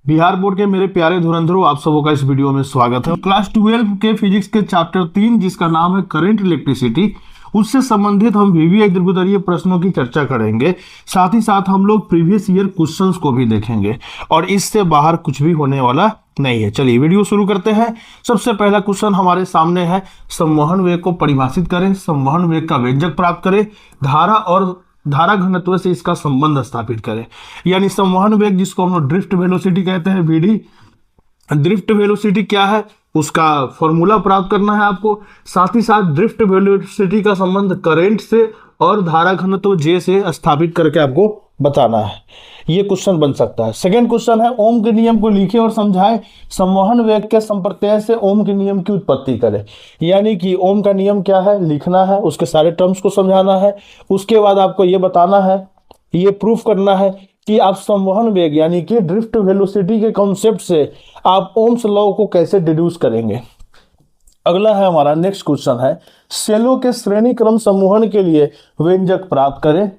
Bihar board के मेरे प्यारे धुरंधरों, आप सबों का इस वीडियो में स्वागत है। क्लास 12 के फिजिक्स के चैप्टर 3 जिसका नाम है करंट इलेक्ट्रिसिटी, उससे संबंधित हम वीवीआई दीर्घोत्तरीय प्रश्नों की चर्चा करेंगे। साथ ही साथ हम लोग प्रीवियस ईयर क्वेश्चंस को भी देखेंगे और इससे बाहर कुछ भी होने वाला नहीं है। चलिए वीडियो शुरू करते हैं। सबसे पहला क्वेश्चन हमारे सामने है, संवहन वेग को परिभाषित करें, संवहन वेग का व्यंजक प्राप्त करें, धारा और धारा घनत्व से इसका संबंध स्थापित करें। यानी संवहन वेग जिसको हम लोग ड्रिफ्ट वेलोसिटी कहते हैं, वीडी। ड्रिफ्ट वेलोसिटी क्या है उसका फॉर्मूला प्राप्त करना है आपको। साथ ही साथ ड्रिफ्ट वेलोसिटी का संबंध करंट से और धारा घनत्व जे से स्थापित करके आपको बताना है। ये क्वेश्चन बन सकता है। सेकेंड क्वेश्चन है, ओम के नियम को लिखे और समझाएं, संवहन वेग के संप्रत्यय से ओम के नियम की उत्पत्ति करें। यानी कि ओम का नियम क्या है लिखना है, उसके सारे टर्म्स को समझाना है। उसके बाद आपको ये बताना है, ये प्रूफ करना है कि आप संवहन वेग यानी कि ड्रिफ्ट वेलोसिटी के कॉन्सेप्ट से आप ओम्स लॉ को कैसे डिड्यूस करेंगे। अगला है हमारा नेक्स्ट क्वेश्चन है, सेलों के श्रेणी क्रम समूहन के लिए व्यंजक प्राप्त करें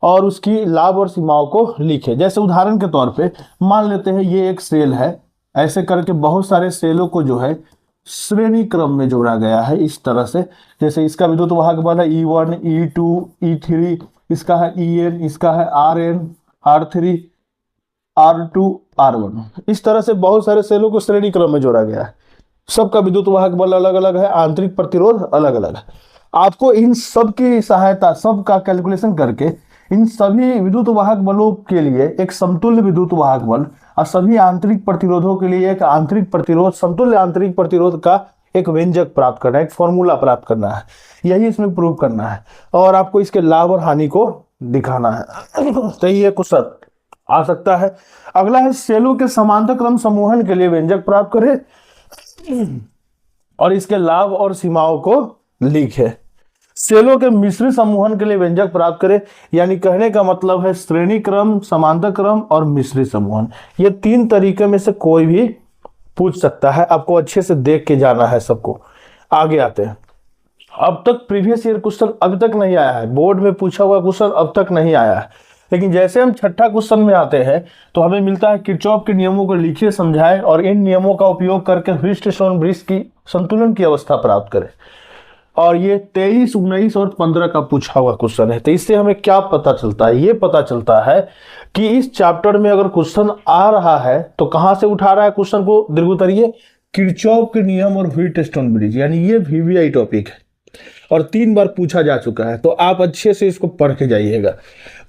और उसकी लाभ और सीमाओं को लिखें। जैसे उदाहरण के तौर पे मान लेते हैं ये एक सेल है, ऐसे करके बहुत सारे सेलों को जो है श्रेणी क्रम में जोड़ा गया है इस तरह से। जैसे इसका विद्युत वाहक बल है E1, E2, E3, इसका है En, इसका है Rn, R3, R2, R1। इस तरह से बहुत सारे सेलों को श्रेणी क्रम में जोड़ा गया है। सबका विद्युत वाहक बल अलग अलग है, आंतरिक प्रतिरोध अलग अलग है। आपको इन सब की सहायता, सबका कैलकुलेशन करके इन सभी विद्युत वाहक बलों के लिए एक समतुल्य विद्युत वाहक बल और सभी आंतरिक प्रतिरोधों के लिए एक आंतरिक प्रतिरोध, समतुल्य आंतरिक प्रतिरोध का एक व्यंजक प्राप्त करना है, एक फॉर्मूला प्राप्त करना है। यही इसमें प्रूव करना है और आपको इसके लाभ और हानि को दिखाना है। तो ये क्वेश्चन आ सकता है। अगला है, सेलों के समांतर क्रम समूहन के लिए व्यंजक प्राप्त करें और इसके लाभ और सीमाओं को लिखे। सेलों के मिश्रित समूहन के लिए व्यंजक प्राप्त करें, यानी कहने का मतलब है श्रेणी क्रम, समांतर क्रम और मिश्रित समूहन। ये तीन तरीके में से कोई भी पूछ सकता है, आपको अच्छे से देख के जाना है सबको। आगे आते हैं। अब तक प्रीवियस ईयर क्वेश्चन अब तक नहीं आया है, बोर्ड में पूछा हुआ क्वेश्चन अब तक नहीं आया है। लेकिन जैसे हम छठा क्वेश्चन में आते हैं तो हमें मिलता है, किरचॉफ के नियमों को लिखिए, समझाएं और इन नियमों का उपयोग करके व्हिटस्टोन ब्रिज की संतुलन की अवस्था प्राप्त करें। और ये 23, 19 और 15 का पूछा हुआ क्वेश्चन है। तो इससे हमें क्या पता चलता है? ये पता चलता है कि इस चैप्टर में अगर क्वेश्चन आ रहा है तो कहां से उठा रहा है क्वेश्चन को? दीर्घोत्तरीय किरचॉफ के नियम और व्हिटस्टोन ब्रिज, यानी ये वीवीआई टॉपिक है और 3 बार पूछा जा चुका है। तो आप अच्छे से इसको पढ़ के जाइएगा।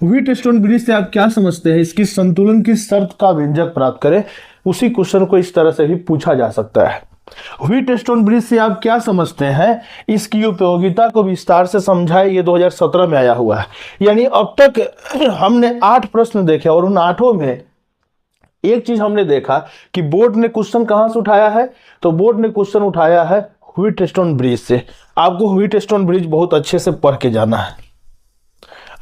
व्हिटस्टोन ब्रिज से आप क्या समझते हैं? इसकी संतुलन की शर्त का व्यंजक प्राप्त करें। उसी क्वेश्चन को इस तरह से भी पूछा जा सकता है। व्हिटस्टोन ब्रिज से आप क्या समझते हैं? इसकी उपयोगिता को विस्तार से समझाए। ये 2017 में आया हुआ है। यानी अब तक हमने 8 प्रश्न देखे और उन 8 में एक चीज हमने देखा कि बोर्ड ने क्वेश्चन कहां से उठाया है, तो बोर्ड ने क्वेश्चन उठाया है व्हिटस्टोन ब्रिज से। आपको व्हिटस्टोन ब्रिज बहुत अच्छे से पढ़ के जाना है।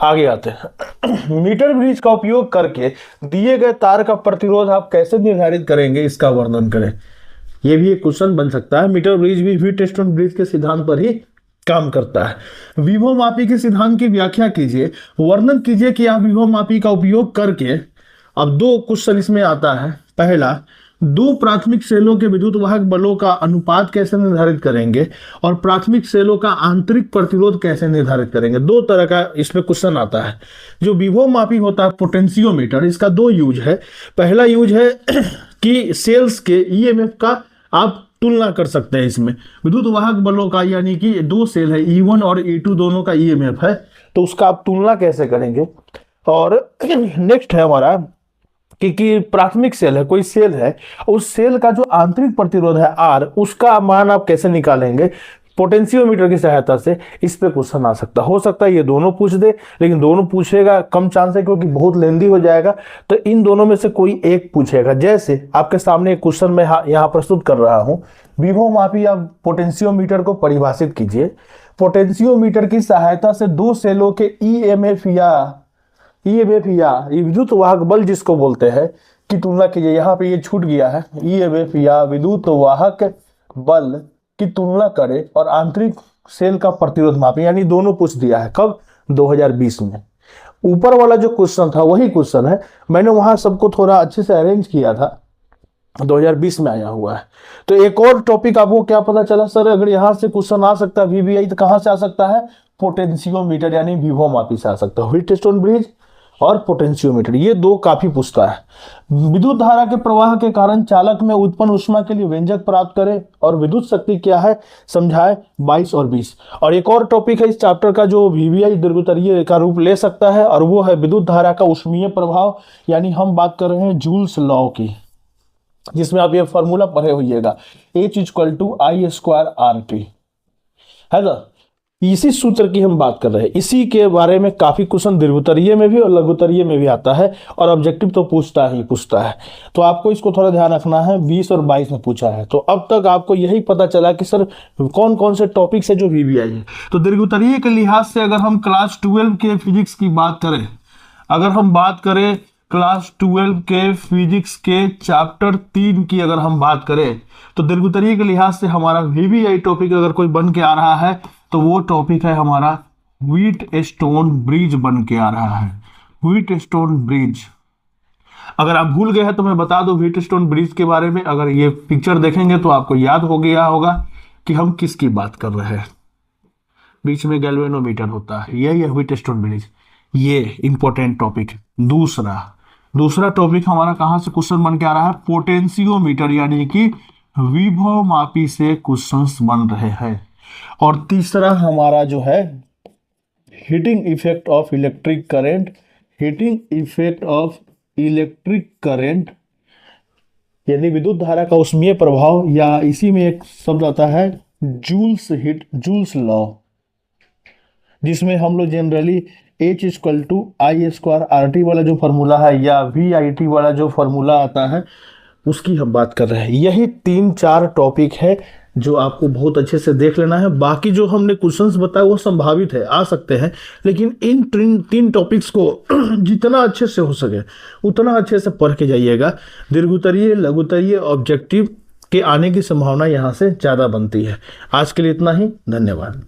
आगे आते हैं। मीटर ब्रिज का उपयोग करके दिए गए तार का प्रतिरोध आप कैसे निर्धारित करेंगे, इसका वर्णन करें। यह भी एक क्वेश्चन बन सकता है। मीटर ब्रिज भी व्हिटस्टोन ब्रिज के सिद्धांत पर ही काम करता है। विभव मापी के सिद्धांत की व्याख्या कीजिए, वर्णन कीजिए कि आप विभव मापी का उपयोग करके, अब 2 क्वेश्चन इसमें आता है। पहला, 2 प्राथमिक सेलों के विद्युत वाहक बलों का अनुपात कैसे निर्धारित करेंगे और प्राथमिक सेलों का आंतरिक प्रतिरोध कैसे निर्धारित करेंगे। 2 तरह का इसमें क्वेश्चन आता है। जो विभव मापी होता है पोटेंशियोमीटर, इसका 2 यूज है। पहला यूज है कि सेल्स के ईएमएफ का आप तुलना कर सकते हैं इसमें विद्युत वाहक बलों का, यानी कि 2 सेल है E1 और E2 दोनों का ईएमएफ है, तो उसका आप तुलना कैसे करेंगे। और नेक्स्ट है हमारा कि प्राथमिक सेल है, कोई सेल है, उस सेल का जो आंतरिक प्रतिरोध है R, उसका मान आप कैसे निकालेंगे पोटेंशियोमीटर की सहायता से। इस पे क्वेश्चन आ सकता हो सकता है ये दोनों पूछ दे, लेकिन दोनों पूछेगा कम चांस है क्योंकि बहुत लेंदी हो जाएगा। तो इन दोनों में से कोई एक पूछेगा। जैसे आपके सामने एक क्वेश्चन मैं यहाँ प्रस्तुत कर रहा हूं, विभव मापी या पोटेंशियोमीटर को परिभाषित कीजिए। पोटेंशियोमीटर की सहायता से 2 सेलों के ईएमएफ या विद्युत वाहक बल जिसको बोलते हैं की तुलना कीजिए। यहाँ पे ये छूट गया है, ईएमएफ या विद्युत वाहक बल की तुलना करें और आंतरिक सेल का प्रतिरोध मापें। यानी दोनों पूछ दिया है। कब? 2020 में। ऊपर वाला जो क्वेश्चन था वही क्वेश्चन है, मैंने वहां सबको थोड़ा अच्छे से अरेंज किया था, 2020 में आया हुआ है। तो एक और टॉपिक आपको क्या पता चला सर, अगर यहाँ से क्वेश्चन आ सकता है वीवीआई, तो कहाँ से आ सकता है, पोटेंशियोमीटर यानी विभव मापी से आ सकता है। व्हीटस्टोन ब्रिज और पोटेंशियोमीटर, ये दो काफी पूछता है। विद्युत धारा के प्रवाह के कारण चालक में उत्पन्न ऊष्मा के लिए व्यंजक प्राप्त करें और विद्युत शक्ति क्या है समझाए 22 और 20। और एक और टॉपिक है इस चैप्टर का जो वीवीआई दीर्घोत्तरीय का रूप ले सकता है, और वो है विद्युत धारा का ऊष्मीय प्रभाव, यानी हम बात कर रहे हैं जूल्स लॉ की, जिसमें आप ये फॉर्मूला पढ़े होइएगा, H=I²RT है ना। इसी सूत्र की हम बात कर रहे हैं, इसी के बारे में काफी क्वेश्चन दीर्घोत्तरीय में भी और लघुत्तरीय में भी आता है, और ऑब्जेक्टिव तो पूछता है। तो आपको इसको थोड़ा ध्यान रखना है, 20 और 22 में पूछा है। तो अब तक आपको यही पता चला कि सर कौन कौन से टॉपिक्स है जो वीवीआई है। तो दीर्घोत्तरीय के लिहाज से अगर हम क्लास 12 के फिजिक्स की बात करें, अगर हम बात करें क्लास 12 के फिजिक्स के चैप्टर 3 की अगर हम बात करें, तो दीर्घोत्तरीय के लिहाज से हमारा वीवीआई टॉपिक अगर कोई बन के आ रहा है तो वो टॉपिक है हमारा व्हीटस्टोन ब्रिज बन के आ रहा है। व्हीटस्टोन ब्रिज, अगर आप भूल गए हैं तो मैं बता दूं व्हीटस्टोन ब्रिज के बारे में, अगर ये पिक्चर देखेंगे तो आपको याद हो गया होगा कि हम किसकी बात कर रहे हैं। बीच में गैल्वेनोमीटर होता है, यही है व्हीटस्टोन ब्रिज, ये इंपॉर्टेंट टॉपिक। दूसरा टॉपिक हमारा कहां से क्वेश्चन बन के आ रहा है, पोटेंशियोमीटर यानी कि विभव मापी से क्वेश्चंस बन रहे हैं। और तीसरा हमारा जो है heating effect of electric current, heating effect of electric current यानी विद्युत धारा का ऊष्मीय प्रभाव, या इसी में एक शब्द आता है जूल्स लॉ, जिसमें हम लोग जनरली H=I²RT वाला जो फॉर्मूला है या VIT वाला जो फॉर्मूला आता है उसकी हम बात कर रहे हैं। यही 3-4 टॉपिक है जो आपको बहुत अच्छे से देख लेना है। बाकी जो हमने क्वेश्चंस बताए वो संभावित है, आ सकते हैं, लेकिन इन 3 टॉपिक्स को जितना अच्छे से हो सके उतना अच्छे से पढ़ के जाइएगा। दीर्घोत्तरीय, लघुत्तरीय, ऑब्जेक्टिव के आने की संभावना यहाँ से ज़्यादा बनती है। आज के लिए इतना ही, धन्यवाद।